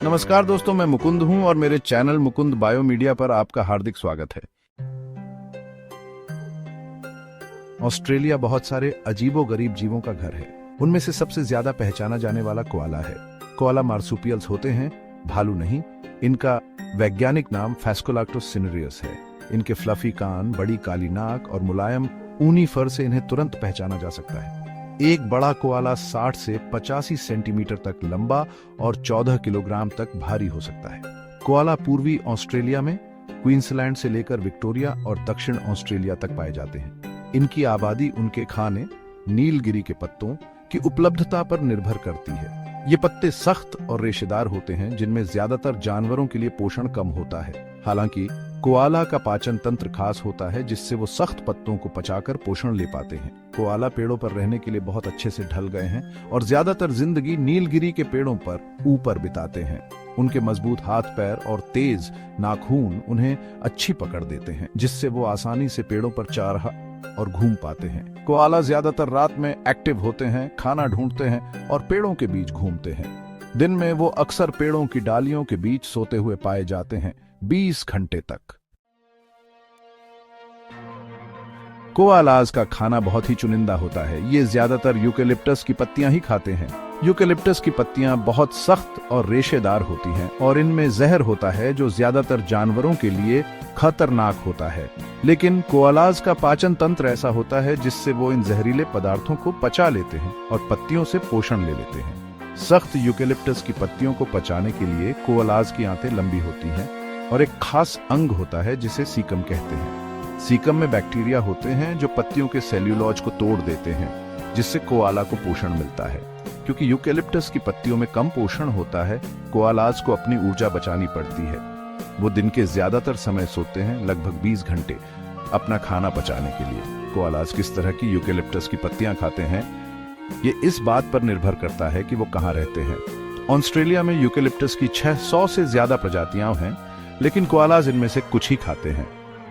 नमस्कार दोस्तों, मैं मुकुंद हूं और मेरे चैनल मुकुंद बायो मीडिया पर आपका हार्दिक स्वागत है। ऑस्ट्रेलिया बहुत सारे अजीबोगरीब जीवों का घर है। उनमें से सबसे ज्यादा पहचाना जाने वाला कोआला है। कोआला मार्सुपियल्स होते हैं, भालू नहीं। इनका वैज्ञानिक नाम फेस्कोलैक्टोस सिनेरियस है। इनके फ्लफी कान, बड़ी काली नाक और मुलायम ऊनी फर से इन्हें तुरंत पहचाना जा सकता है। एक बड़ा कोआला 60 से 85 सेंटीमीटर तक लंबा और 14 किलोग्राम तक भारी हो सकता है। कोआला पूर्वी ऑस्ट्रेलिया में क्वींसलैंड से लेकर विक्टोरिया और दक्षिण ऑस्ट्रेलिया तक पाए जाते हैं। इनकी आबादी उनके खाने नीलगिरी के पत्तों की उपलब्धता पर निर्भर करती है। ये पत्ते सख्त और रेशेदार होते हैं, जिनमें ज्यादातर जानवरों के लिए पोषण कम होता है। हालांकि कोआला का पाचन तंत्र खास होता है, जिससे वो सख्त पत्तों को पचाकर पोषण ले पाते हैं। कोआला पेड़ों पर रहने के लिए बहुत अच्छे से ढल गए हैं और ज्यादातर जिंदगी नीलगिरी के पेड़ों पर ऊपर बिताते हैं। उनके मजबूत हाथ पैर और तेज नाखून उन्हें अच्छी पकड़ देते हैं, जिससे वो आसानी से पेड़ों पर चारा और घूम पाते हैं। कोआला ज्यादातर रात में एक्टिव होते हैं, खाना ढूंढते हैं और पेड़ों के बीच घूमते हैं। दिन में वो अक्सर पेड़ों की डालियों के बीच सोते हुए पाए जाते हैं, 20 घंटे तक। कोआलाज का खाना बहुत ही चुनिंदा होता है। ये ज्यादातर यूकेलिप्टस की पत्तियां ही खाते हैं। यूकेलिप्टस की पत्तियां बहुत सख्त और रेशेदार होती हैं और इनमें जहर होता है, जो ज्यादातर जानवरों के लिए खतरनाक होता है। लेकिन कोआलाज का पाचन तंत्र ऐसा होता है जिससे वो इन जहरीले पदार्थों को पचा लेते हैं और पत्तियों से पोषण ले लेते हैं। सख्त यूकेलिप्टस की पत्तियों को पचाने के लिए कोआलाज की आंतें लंबी होती हैं और एक खास अंग होता है जिसे सीकम कहते हैं। सीकम में बैक्टीरिया होते हैं जो पत्तियों के सेल्यूलोज को तोड़ देते हैं, जिससे कोआला को पोषण मिलता है। क्योंकि यूकेलिप्टस की पत्तियों में कम पोषण होता है, कोआलाज को अपनी ऊर्जा बचानी पड़ती है। वो दिन के ज्यादातर समय सोते हैं, लगभग 20 घंटे, अपना खाना पचाने के लिए। कोआलाज किस तरह की यूकेलिप्टस की पत्तियां खाते हैं, ये इस बात पर निर्भर करता है कि वो कहाँ रहते हैं। ऑस्ट्रेलिया में यूकेलिप्टस की 600 से ज्यादा प्रजातियां हैं, लेकिन कोआलाज इनमें से कुछ ही खाते हैं।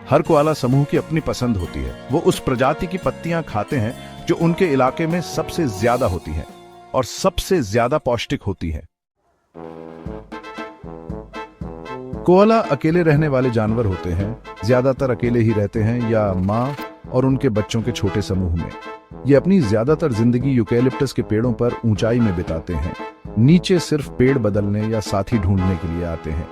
हर कोआला समूह की अपनी पसंद होती है। वो उस प्रजाति की पत्तियां खाते हैं जो उनके इलाके में सबसे ज्यादा होती है और सबसे ज्यादा पौष्टिक होती है। कोआला अकेले रहने वाले जानवर होते हैं। ज्यादातर अकेले ही रहते हैं या मां और उनके बच्चों के छोटे समूह में। ये अपनी ज्यादातर जिंदगी यूकेलिप्टस के पेड़ों पर ऊंचाई में बिताते हैं। नीचे सिर्फ पेड़ बदलने या साथी ढूंढने के लिए आते हैं।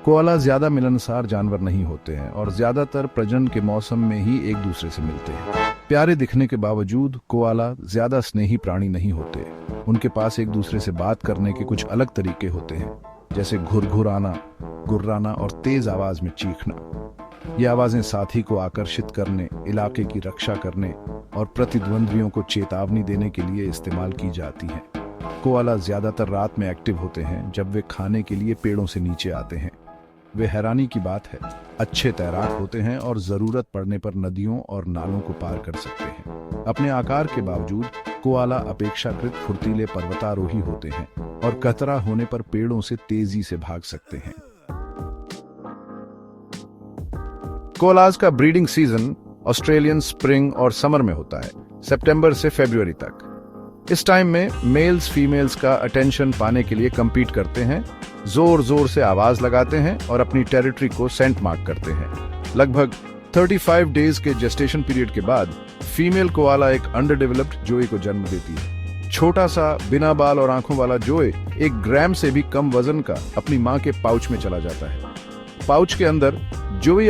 कोआला ज्यादा मिलनसार जानवर नहीं होते हैं और ज्यादातर प्रजनन के मौसम में ही एक दूसरे से मिलते हैं। प्यारे दिखने के बावजूद कोआला ज्यादा स्नेही प्राणी नहीं होते। उनके पास एक दूसरे से बात करने के कुछ अलग तरीके होते हैं, जैसे घुरघुराना, गुर्राना और तेज आवाज में चीखना। ये आवाजें साथी को आकर्षित करने, इलाके की रक्षा करने और प्रतिद्वंद्वियों को चेतावनी देने के लिए इस्तेमाल की जाती हैं। कोआला ज्यादातर रात में एक्टिव होते हैं, जब वे खाने के लिए पेड़ों से नीचे आते हैं। वे हैरानी की बात है, अच्छे तैराक होते हैं और जरूरत पड़ने पर नदियों और नालों को पार कर सकते हैं। अपने आकार के बावजूद कोआला अपेक्षाकृत फुर्तीले पर्वतारोही होते हैं और खतरा होने पर पेड़ों से तेजी से भाग सकते हैं। कोआलाज का ब्रीडिंग सीजन ऑस्ट्रेलियन स्प्रिंग और समर में होता है, सितंबर से फरवरी तक। इस टाइम में मेल्स फीमेल्स का अटेंशन पाने के लिए compete करते हैं, जोर जोर से आवाज लगाते हैं और अपनी टेरिटरी को सेंट मार्क करते हैं। लगभग 35 डेज के जेस्टेशन पीरियड के बाद फीमेल कोआला एक अंडर डेवलप्ड जोए को जन्म देती है। छोटा सा बिना बाल और आंखों वाला जोए 1 ग्राम से भी कम वजन का अपनी मां के पाउच में चला जाता है। पाउच के अंदर जोए